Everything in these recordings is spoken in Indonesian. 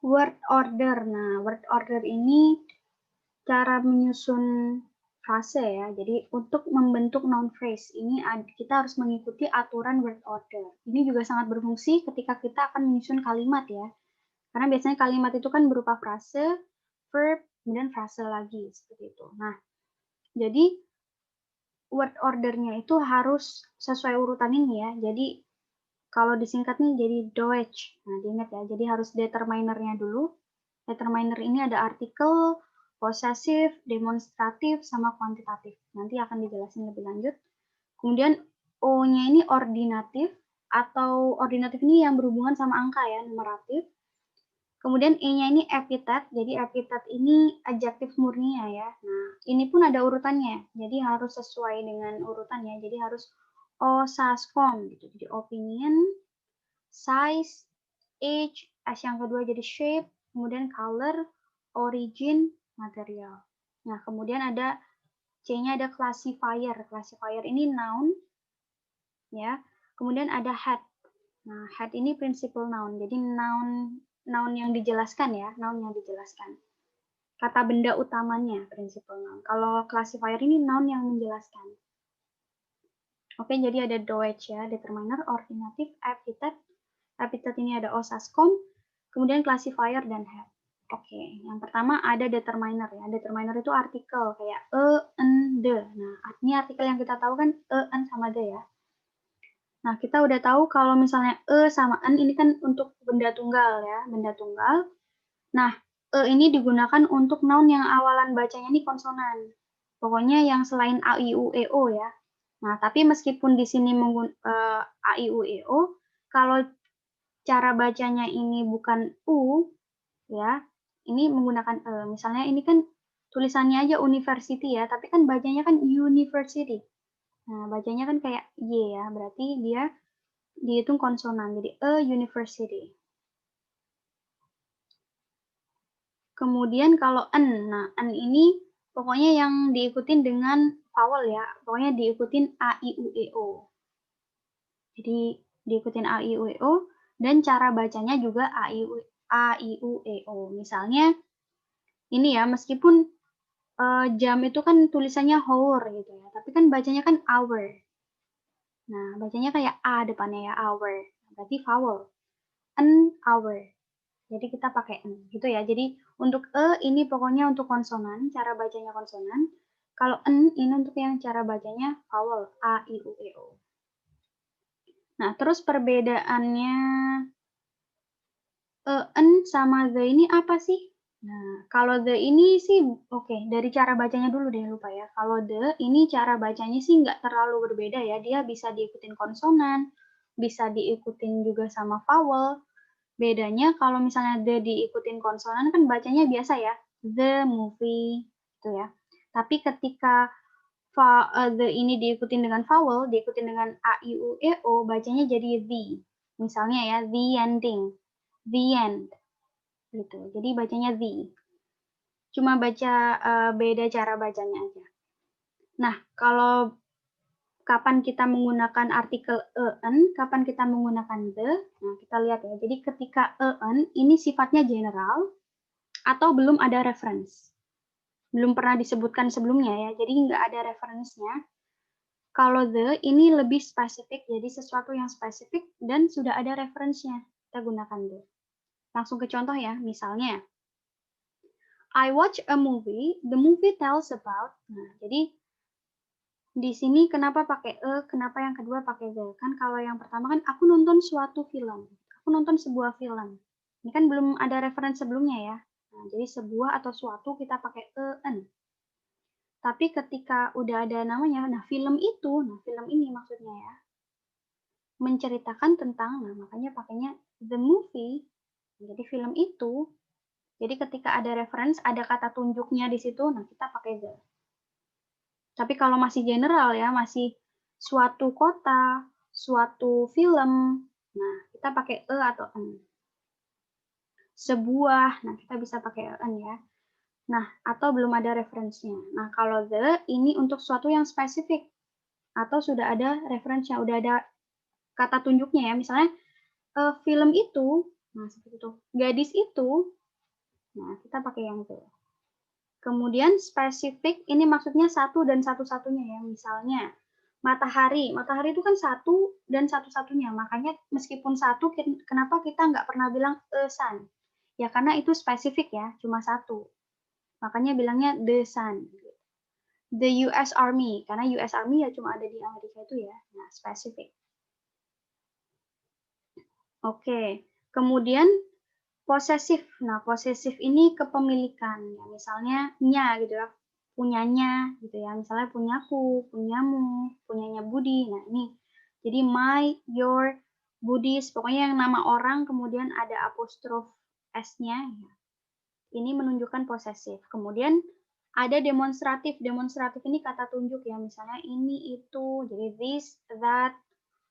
Word order. Nah, word order ini cara menyusun frase ya. Jadi untuk membentuk noun phrase ini kita harus mengikuti aturan word order. Ini juga sangat berfungsi ketika kita akan menyusun kalimat ya. Karena biasanya kalimat itu kan berupa frase, verb, kemudian frase lagi seperti itu. Nah, jadi word ordernya itu harus sesuai urutan ini ya. Jadi kalau disingkat nih jadi Deutsch. Nah, diingat ya. Jadi harus determinernya dulu. Determiner ini ada artikel, possessive, demonstratif, sama kuantitatif. Nanti akan dijelasin lebih lanjut. Kemudian O-nya ini ordinatif, atau ordinatif ini yang berhubungan sama angka ya, numeratif. Kemudian E-nya ini epithet, jadi epithet ini adjektif murni ya. Nah, ini pun ada urutannya, jadi harus sesuai dengan urutannya. Jadi harus O-SASCOM gitu. Jadi opinion, size, age, S yang kedua jadi shape, kemudian color, origin, material. Nah, kemudian ada C-nya ada classifier. Classifier ini noun ya. Kemudian ada head. Nah, head ini principal noun. Jadi noun yang dijelaskan ya, noun yang dijelaskan. Kata benda utamanya principal noun. Kalau classifier ini noun yang menjelaskan. Oke, jadi ada Deutsch ya, determiner, ordinatif, epithet. Epithet ini ada osascom, kemudian classifier dan head. Oke, yang pertama ada determiner ya. Determiner itu artikel kayak en, de. Nah, ini artikel yang kita tahu kan en sama de ya. Nah, kita udah tahu kalau misalnya sama en ini kan untuk benda tunggal ya, benda tunggal. Nah, ini digunakan untuk noun yang awalan bacanya nih konsonan. Pokoknya yang selain a, i, u, e, o ya. Nah, tapi meskipun di sini a, i, u, e, o, kalau cara bacanya ini bukan u, ya, ini menggunakan e. Misalnya ini kan tulisannya aja university ya, tapi kan bacanya kan university. Nah, bacanya kan kayak y ya, berarti dia dihitung konsonan, jadi a university. Kemudian kalau en, nah en ini pokoknya yang diikutin dengan vowel ya, pokoknya diikutin a, i, u, e, o. Jadi diikutin a, i, u, e, o, dan cara bacanya juga a, i, u, e, o. Misalnya ini ya, meskipun jam itu kan tulisannya hour gitu ya, tapi kan bacanya kan hour. Nah, bacanya kayak a depannya ya, hour. Berarti vowel. An hour. Jadi kita pakai n gitu ya. Jadi untuk ini pokoknya untuk konsonan, cara bacanya konsonan. Kalau n ini untuk yang cara bacanya vowel a, i, u, e, o. Nah, terus perbedaannya en sama the ini apa sih? Nah, kalau the ini sih oke, dari cara bacanya dulu deh lupa ya. Kalau the ini cara bacanya sih nggak terlalu berbeda ya. Dia bisa diikutin konsonan, bisa diikutin juga sama vowel. Bedanya kalau misalnya the diikutin konsonan kan bacanya biasa ya, the movie gitu ya. Tapi ketika the ini diikutin dengan vowel, diikutin dengan a, i, u, e, o, bacanya jadi the. Misalnya ya, the ending, the end gitu. Jadi bacanya the. Cuma baca beda cara bacanya aja. Nah, kalau kapan kita menggunakan artikel en, kapan kita menggunakan the. Nah, kita lihat ya. Jadi ketika en ini sifatnya general atau belum ada reference. Belum pernah disebutkan sebelumnya ya. Jadi nggak ada referensinya. Kalau the ini lebih spesifik, jadi sesuatu yang spesifik dan sudah ada referensinya. Kita gunakan the. Langsung ke contoh ya. Misalnya, I watch a movie, the movie tells about. Nah, jadi di sini kenapa pakai kenapa yang kedua pakai the? Kan kalau yang pertama kan aku nonton suatu film. Aku nonton sebuah film. Ini kan belum ada referensi sebelumnya ya. Nah, jadi sebuah atau suatu kita pakai en. Tapi ketika udah ada namanya, nah film ini maksudnya ya. Menceritakan tentang, nah makanya pakainya the movie. Jadi film itu. Jadi ketika ada reference, ada kata tunjuknya di situ, nah kita pakai the. Tapi kalau masih general ya, masih suatu kota, suatu film, nah kita pakai atau en. Sebuah, nah kita bisa pakai en ya. Nah, atau belum ada referensinya. Nah, kalau the ini untuk suatu yang spesifik atau sudah ada referensinya, udah ada kata tunjuknya ya. Misalnya film itu Nah, seperti itu. Gadis itu, nah kita pakai yang itu. Kemudian spesifik, ini maksudnya satu dan satu-satunya ya. Misalnya, matahari. Matahari itu kan satu dan satu-satunya. Makanya meskipun satu, kenapa kita nggak pernah bilang a sun? Ya karena itu spesifik ya, cuma satu. Makanya bilangnya the sun. The US Army, karena US Army ya cuma ada di Amerika itu ya. Nah, spesifik. Oke, kemudian posesif. Nah, posesif ini kepemilikan. Ya, misalnya nya gitu ya, punyanya gitu ya. Misalnya punyaku, punyamu, punyanya Budi. Nah, ini. Jadi my, your, Budis, pokoknya yang nama orang kemudian ada apostrof s-nya. Ya. Ini menunjukkan posesif. Kemudian ada demonstratif. Demonstratif ini kata tunjuk ya. Misalnya ini, itu. Jadi this, that,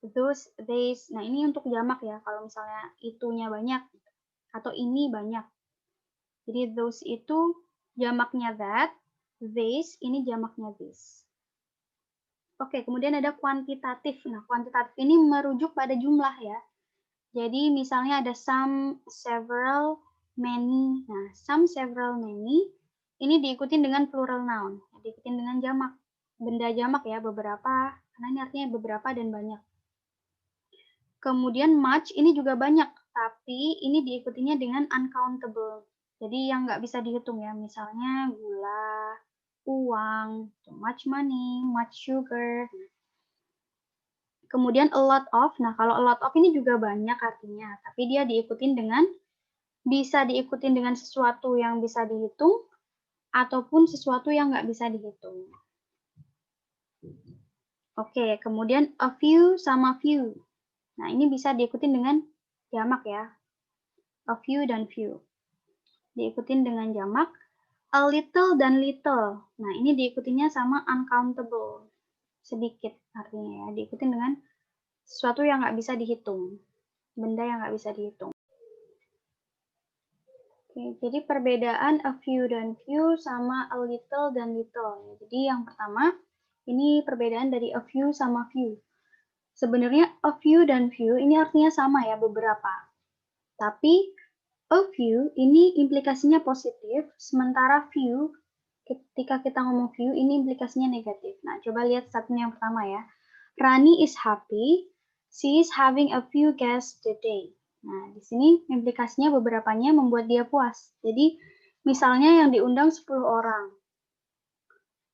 those, these. Nah, ini untuk jamak ya. Kalau misalnya itunya banyak atau ini banyak. Jadi those itu jamaknya that, this ini jamaknya this. Oke, kemudian ada kuantitatif. Nah, kuantitatif ini merujuk pada jumlah ya. Jadi misalnya ada some, several, many. Nah, some, several, many ini diikutin dengan plural noun. Diikutin dengan jamak. Benda jamak ya, beberapa. Karena ini artinya beberapa dan banyak. Kemudian much ini juga banyak, tapi ini diikutinya dengan uncountable. Jadi yang nggak bisa dihitung ya, misalnya gula, uang, much money, much sugar. Kemudian a lot of, nah kalau a lot of ini juga banyak artinya, tapi dia diikutin dengan, bisa diikutin dengan sesuatu yang bisa dihitung, ataupun sesuatu yang nggak bisa dihitung. Oke, kemudian a few sama few. Nah, ini bisa diikutin dengan jamak ya. A few dan few. Diikutin dengan jamak. A little dan little. Nah, ini diikutinya sama uncountable. Sedikit artinya ya. Diikutin dengan sesuatu yang nggak bisa dihitung. Benda yang nggak bisa dihitung. Oke, jadi perbedaan a few dan few sama a little dan little. Jadi yang pertama, ini perbedaan dari a few sama few. Sebenarnya a few dan few ini artinya sama ya, beberapa. Tapi a few ini implikasinya positif, sementara few, ketika kita ngomong few, ini implikasinya negatif. Nah, coba lihat statement yang pertama ya. Rani is happy, she is having a few guests today. Nah, di sini implikasinya beberapanya membuat dia puas. Jadi, misalnya yang diundang 10 orang.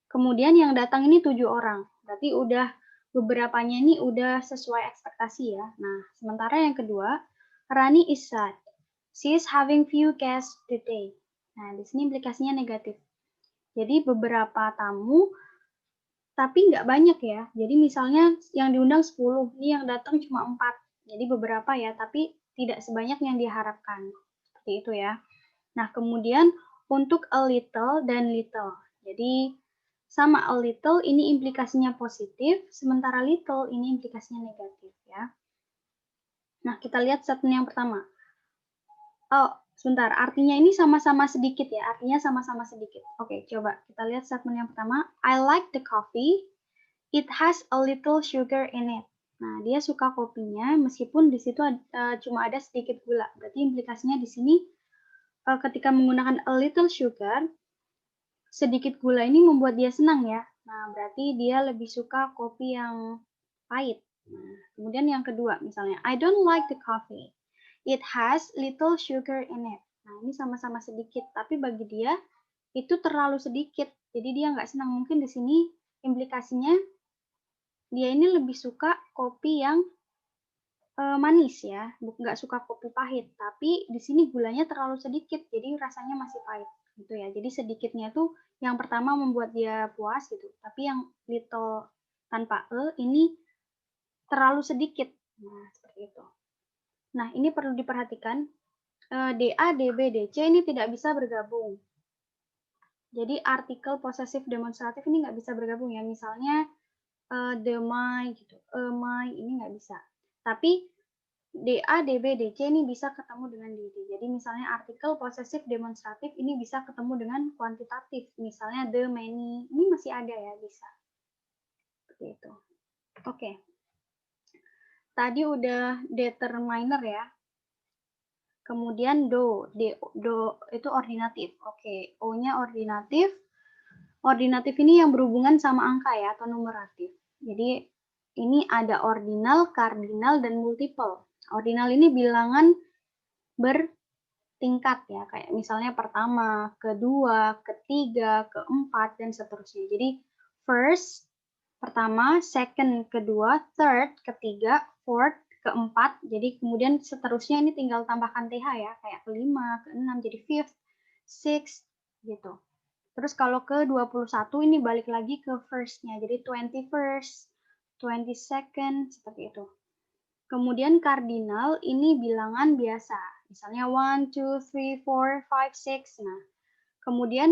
Kemudian yang datang ini 7 orang. Berarti udah beberapanya ini udah sesuai ekspektasi ya. Nah, sementara yang kedua, Rani is sad. She is having few guests today. Nah, di sini implikasinya negatif. Jadi beberapa tamu, tapi nggak banyak ya. Jadi misalnya yang diundang 10, ini yang datang cuma 4. Jadi beberapa ya, tapi tidak sebanyak yang diharapkan. Seperti itu ya. Nah, kemudian untuk a little dan little. Jadi sama a little ini implikasinya positif, sementara little ini implikasinya negatif ya. Nah, kita lihat statement yang pertama. Oh, sebentar. Artinya ini sama-sama sedikit ya. Artinya sama-sama sedikit. Oke, coba kita lihat statement yang pertama. I like the coffee. It has a little sugar in it. Nah, dia suka kopinya meskipun di situ cuma ada sedikit gula. Berarti implikasinya di sini ketika menggunakan a little sugar, sedikit gula ini membuat dia senang ya. Nah, berarti dia lebih suka kopi yang pahit. Nah, kemudian yang kedua, misalnya, I don't like the coffee. It has little sugar in it. Nah, ini sama-sama sedikit, tapi bagi dia itu terlalu sedikit. Jadi dia nggak senang. Mungkin di sini implikasinya dia ini lebih suka kopi yang manis ya, nggak suka kopi pahit. Tapi di sini gulanya terlalu sedikit, jadi rasanya masih pahit gitu ya. Jadi sedikitnya tuh yang pertama membuat dia puas gitu, tapi yang little tanpa ini terlalu sedikit. Nah, seperti itu. Nah, ini perlu diperhatikan. DA, DB, DC ini tidak bisa bergabung. Jadi artikel posesif demonstratif ini nggak bisa bergabung ya. Misalnya the, my gitu, my ini nggak bisa. Tapi DA, DB, DC ini bisa ketemu dengan DD. Jadi misalnya artikel posesif demonstratif ini bisa ketemu dengan kuantitatif. Misalnya the, many, ini masih ada ya, bisa. Seperti itu. Oke. Tadi udah determiner ya. Kemudian do itu ordinatif. Oke, O-nya ordinatif. Ordinatif ini yang berhubungan sama angka ya, atau numeratif. Jadi ini ada ordinal, kardinal, dan multiple. Ordinal ini bilangan bertingkat ya, kayak misalnya pertama, kedua, ketiga, keempat, dan seterusnya. Jadi first, pertama, second, kedua, third, ketiga, fourth, keempat. Jadi kemudian seterusnya ini tinggal tambahkan TH ya, kayak kelima, keenam, jadi fifth, sixth, gitu. Terus kalau ke 21 ini balik lagi ke first-nya, jadi 21st, 22nd, seperti itu. Kemudian kardinal ini bilangan biasa, misalnya 1, 2, 3, 4, 5, 6. Nah, kemudian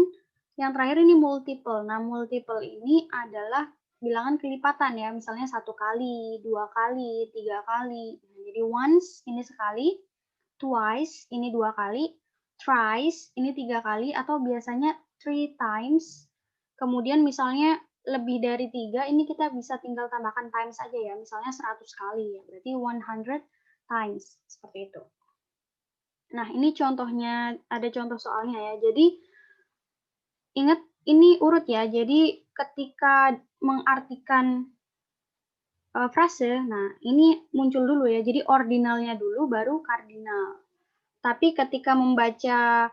yang terakhir ini multiple. Nah, multiple ini adalah bilangan kelipatan ya, misalnya 1 kali, 2 kali, 3 kali. Nah, jadi once ini sekali, twice ini 2 kali, thrice ini 3 kali, atau biasanya 3 times. Kemudian misalnya lebih dari 3, ini kita bisa tinggal tambahkan times aja ya, misalnya 100 kali ya, berarti 100 times, seperti itu. Nah, ini contohnya, ada contoh soalnya ya. Jadi ingat ini urut ya, jadi ketika mengartikan frase, nah ini muncul dulu ya, jadi ordinalnya dulu baru kardinal. Tapi ketika membaca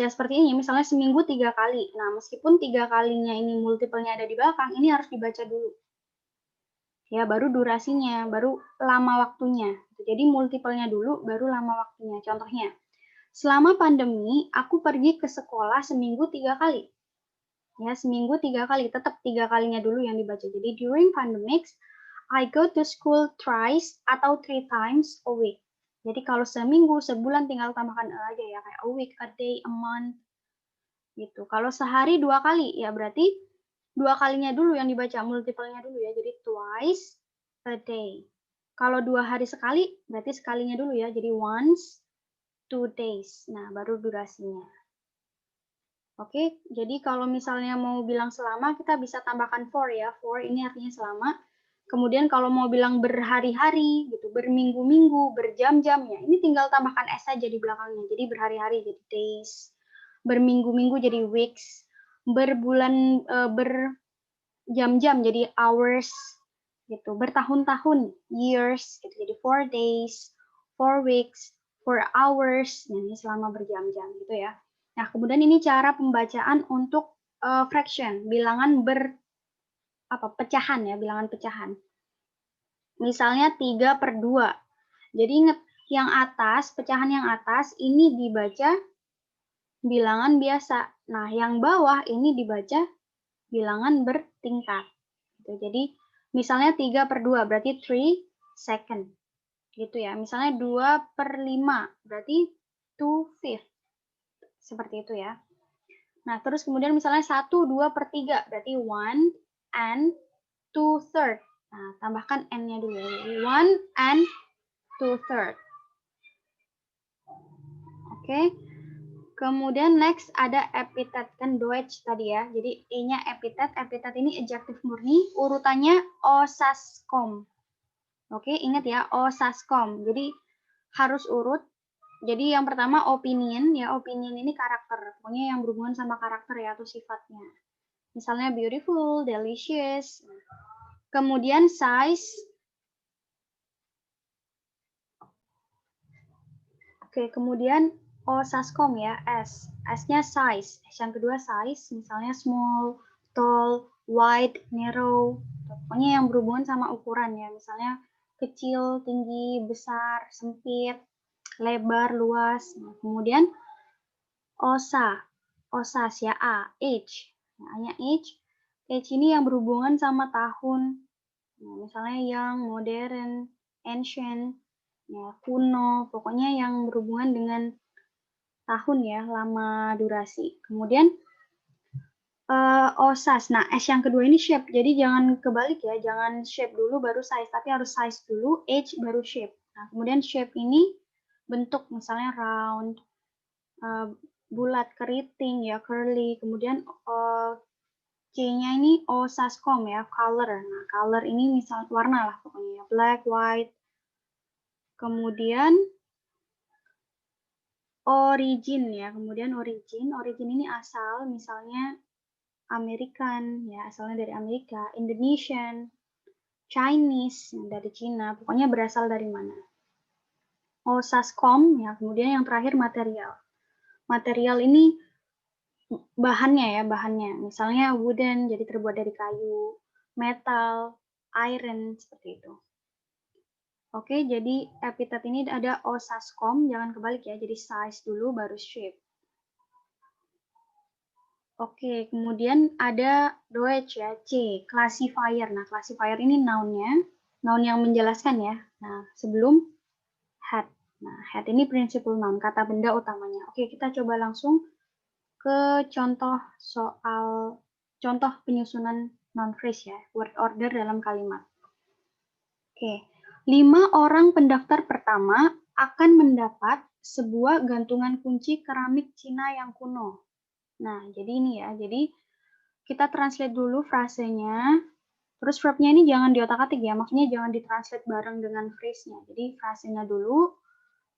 seperti ini, misalnya seminggu 3 kali, nah meskipun 3 kalinya ini multiple-nya ada di belakang, ini harus dibaca dulu. Ya, baru durasinya, baru lama waktunya. Jadi multiple-nya dulu, baru lama waktunya. Contohnya, selama pandemi, aku pergi ke sekolah seminggu 3 kali. Ya, seminggu 3 kali, tetap 3 kalinya dulu yang dibaca. Jadi, during pandemics, I go to school thrice atau 3 times a week. Jadi, kalau seminggu, sebulan tinggal tambahkan aja ya, kayak a week, a day, a month, gitu. Kalau sehari 2 kali, ya berarti 2 kalinya dulu yang dibaca, multiple-nya dulu ya, jadi twice a day. Kalau 2 hari sekali, berarti sekalinya dulu ya, jadi once, 2 days. Nah, baru durasinya. Oke, jadi kalau misalnya mau bilang selama, kita bisa tambahkan for ya. For ini artinya selama. Kemudian kalau mau bilang berhari-hari, gitu, berminggu-minggu, berjam-jam, ya ini tinggal tambahkan s saja di belakangnya. Jadi berhari-hari jadi days, berminggu-minggu jadi weeks, berbulan, berjam-jam jadi hours, gitu, bertahun-tahun years, gitu, jadi 4 days, 4 weeks, 4 hours, nah ini selama berjam-jam gitu ya. Nah, kemudian ini cara pembacaan untuk fraction, bilangan pecahan ya, bilangan pecahan. Misalnya 3/2. Jadi ingat, yang atas, pecahan yang atas ini dibaca bilangan biasa. Nah, yang bawah ini dibaca bilangan bertingkat. Jadi, misalnya 3/2 berarti 3 second. Gitu ya. Misalnya 2/5 berarti 2/5. Seperti itu ya. Nah, terus kemudian misalnya 1/2/3 berarti 1 and 2/3. Nah, tambahkan n-nya dulu ya. 1 and 2/3. Oke. Kemudian next ada epitet, kan Deutsch tadi ya. Jadi E-nya epitet, epitet ini adjektif murni, urutannya osaskom. Oke, ingat ya, osaskom. Jadi harus urut. Jadi yang pertama opinion, ya opinion ini karakter. Pokoknya yang berhubungan sama karakter ya, atau sifatnya. Misalnya beautiful, delicious. Kemudian size. Oke, kemudian osaskom ya, S. S-nya size. S yang kedua size, misalnya small, tall, wide, narrow. Pokoknya yang berhubungan sama ukuran ya, misalnya kecil, tinggi, besar, sempit, lebar, luas. Nah, kemudian osas ya, A, age. Nah, A-nya age. Age ini yang berhubungan sama tahun. Nah, misalnya yang modern, ancient, ya, kuno, pokoknya yang berhubungan dengan tahun ya, lama durasi. Kemudian osas. Nah, S yang kedua ini shape. Jadi jangan kebalik ya, jangan shape dulu baru size, tapi harus size dulu, age baru shape. Nah, kemudian shape ini bentuk, misalnya round, bulat, keriting ya, curly. Kemudian C-nya ini osaskom ya, color. Nah, color ini misal warna lah pokoknya, black, white. Kemudian origin ya, kemudian origin ini asal, misalnya American, ya asalnya dari Amerika, Indonesian, Chinese, yang dari Cina, pokoknya berasal dari mana. Osascom, ya kemudian yang terakhir material. Material ini bahannya ya, bahannya. Misalnya wooden, jadi terbuat dari kayu, metal, iron, seperti itu. Oke, jadi epitet ini ada osascom, jangan kebalik ya, jadi size dulu baru shape. Oke, kemudian ada Deutsch ya, C, classifier. Nah, classifier ini noun-nya, noun yang menjelaskan ya. Nah, sebelum head. Nah, head ini principal noun, kata benda utamanya. Oke, kita coba langsung ke contoh soal, contoh penyusunan noun phrase ya, word order dalam kalimat. Oke, 5 orang pendaftar pertama akan mendapat sebuah gantungan kunci keramik Cina yang kuno. Nah, jadi ini ya, jadi kita translate dulu frasenya, terus verb-nya ini jangan diotak-atik ya, maksudnya jangan ditranslate bareng dengan phrase-nya. Jadi frasenya dulu,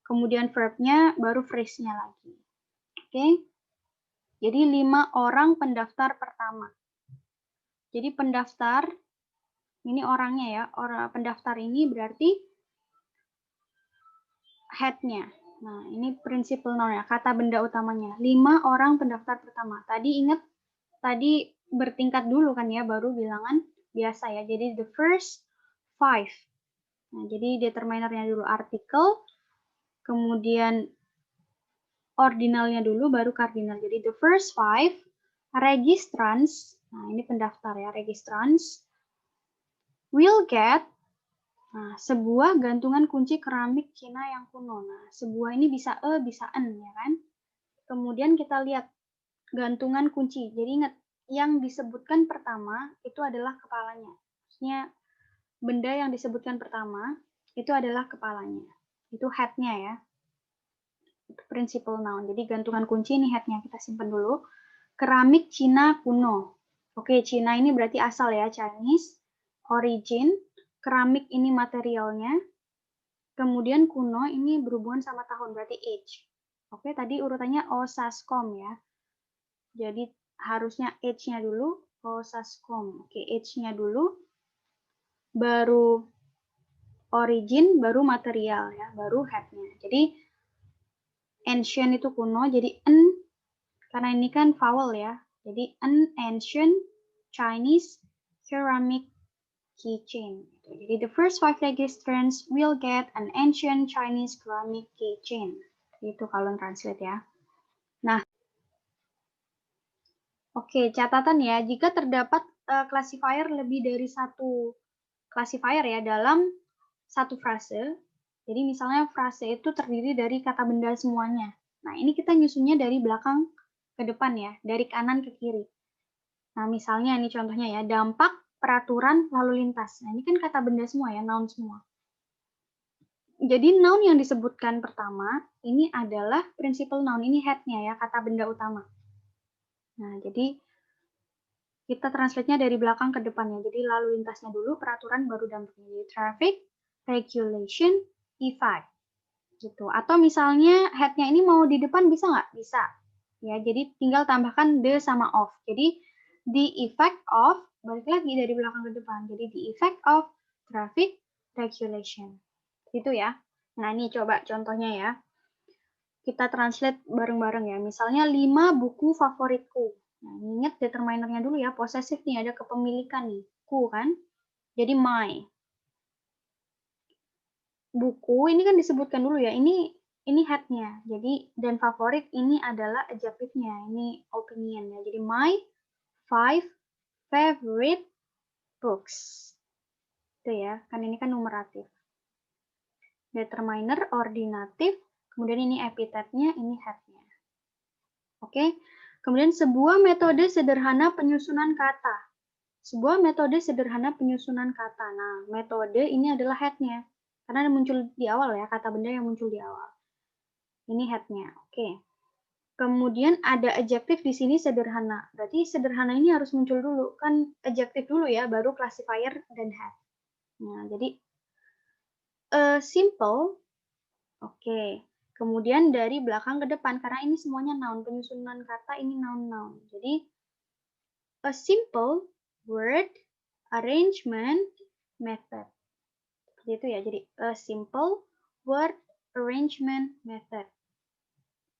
kemudian verb-nya, baru phrase-nya lagi. Oke? Jadi 5 orang pendaftar pertama. Jadi pendaftar, ini orangnya ya, orang pendaftar ini berarti head-nya. Nah, ini principal noun ya, kata benda utamanya. 5 orang pendaftar pertama. Tadi ingat, tadi bertingkat dulu kan ya, baru bilangan biasa ya. Jadi the first 5. Nah, jadi determinernya dulu artikel, kemudian ordinalnya dulu, baru cardinal. Jadi the first 5 registrants, nah ini pendaftar ya, registrants will get, nah, sebuah gantungan kunci keramik Cina yang kuno. Nah, sebuah ini bisa bisa en ya kan. Kemudian kita lihat gantungan kunci. Jadi ingat, yang disebutkan pertama itu adalah kepalanya. Maksudnya benda yang disebutkan pertama itu adalah kepalanya. Itu head-nya ya. Itu principal noun. Jadi gantungan kunci ini head-nya, kita simpan dulu. Keramik Cina kuno. Oke, Cina ini berarti asal ya, Chinese. Origin, keramik ini materialnya. Kemudian kuno ini berhubungan sama tahun, berarti age. Oke, tadi urutannya osascom ya. Jadi harusnya age-nya dulu, osascom. Oke, age-nya dulu, baru origin, baru material ya, baru head-nya. Jadi ancient itu kuno, jadi en, karena ini kan vowel ya. Jadi an ancient Chinese ceramic keychain. Jadi the first 5 registrants will get an ancient Chinese ceramic keychain. Itu kalau translate ya. Nah, oke, catatan ya, jika terdapat classifier lebih dari satu classifier ya dalam satu frase, jadi misalnya frase itu terdiri dari kata benda semuanya. Nah, ini kita nyusunnya dari belakang ke depan ya, dari kanan ke kiri. Nah, misalnya ini contohnya ya, dampak peraturan lalu lintas. Nah, ini kan kata benda semua ya, noun semua. Jadi noun yang disebutkan pertama, ini adalah principal noun, ini head-nya ya, kata benda utama. Nah, jadi kita translate-nya dari belakang ke depannya. Jadi lalu lintasnya dulu, peraturan baru dampaknya. Jadi traffic, regulation, effect. Gitu. Atau misalnya head-nya ini mau di depan bisa nggak? Bisa. Ya, jadi tinggal tambahkan the sama of. Jadi the effect of, balik lagi dari belakang ke depan. Jadi the effect of traffic regulation. Itu ya. Nah, ini coba contohnya ya. Kita translate bareng-bareng ya. Misalnya 5 buku favoritku. Nah, ingat determinernya dulu ya, possessive nih, ada kepemilikan nih, ku kan. Jadi my. Buku ini kan disebutkan dulu ya, ini head-nya. Jadi dan favorit ini adalah adjective-nya, ini opinion ya. Jadi my 5 favorite books. Itu ya, kan ini kan numeratif. Determiner ordinatif, kemudian ini epithet-nya, ini head-nya. Oke. Kemudian sebuah metode sederhana penyusunan kata. Sebuah metode sederhana penyusunan kata. Nah, metode ini adalah head-nya. Karena muncul di awal ya, kata benda yang muncul di awal. Ini head-nya. Oke. Kemudian ada adjektif di sini sederhana. Berarti sederhana ini harus muncul dulu. Kan adjektif dulu ya, baru classifier dan head. Nah, jadi simple. Oke. Kemudian dari belakang ke depan, karena ini semuanya noun, penyusunan kata ini noun-noun. Jadi, a simple word arrangement method. Seperti itu ya, jadi a simple word arrangement method.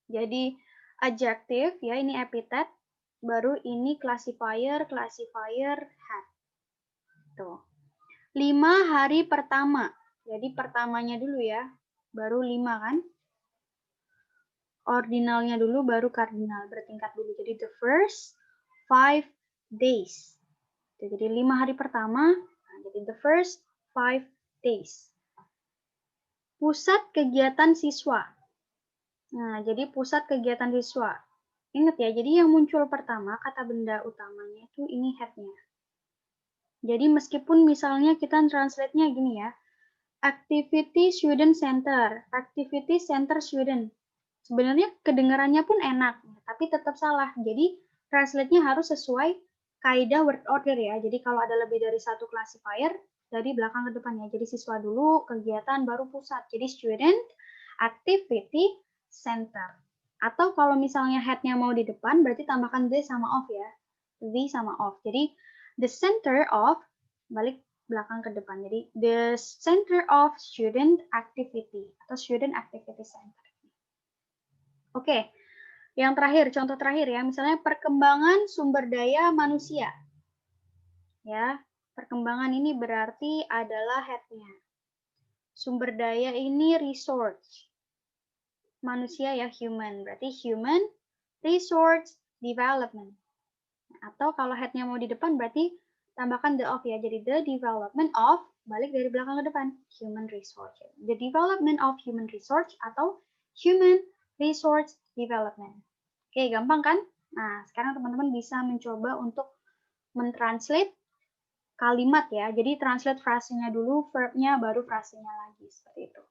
Jadi, adjective ya, ini epithet, baru ini classifier had. Tuh. 5 hari pertama. Jadi pertamanya dulu ya, baru 5 kan? Ordinalnya dulu baru kardinal, bertingkat dulu. Jadi the first 5 days. Jadi 5 hari pertama, nah, jadi the first 5 days. Pusat kegiatan siswa. Nah, jadi pusat kegiatan siswa. Ingat ya, jadi yang muncul pertama, kata benda utamanya itu ini head-nya. Jadi meskipun misalnya kita translate-nya gini ya, Activity Student Center, Activity Center Student. Sebenarnya kedengarannya pun enak, tapi tetap salah. Jadi translate-nya harus sesuai kaidah word order ya. Jadi kalau ada lebih dari satu classifier, dari belakang ke depannya. Jadi siswa dulu, kegiatan, baru pusat. Jadi Student Activity Center. Atau kalau misalnya head-nya mau di depan, berarti tambahkan the sama of ya. The sama of. Jadi the center of, balik belakang ke depan. Jadi the center of student activity atau student activity center. Oke, yang terakhir, contoh terakhir ya, misalnya perkembangan sumber daya manusia. Ya, perkembangan ini berarti adalah head-nya. Sumber daya ini resource. Manusia ya, human. Berarti human resource development. Atau kalau head-nya mau di depan berarti tambahkan the of ya. Jadi the development of, balik dari belakang ke depan, human resource. The development of human resource atau human resource development. Oke, gampang kan? Nah, sekarang teman-teman bisa mencoba untuk mentranslate kalimat ya. Jadi translate frasenya dulu, verbnya, baru frasenya lagi. Seperti itu.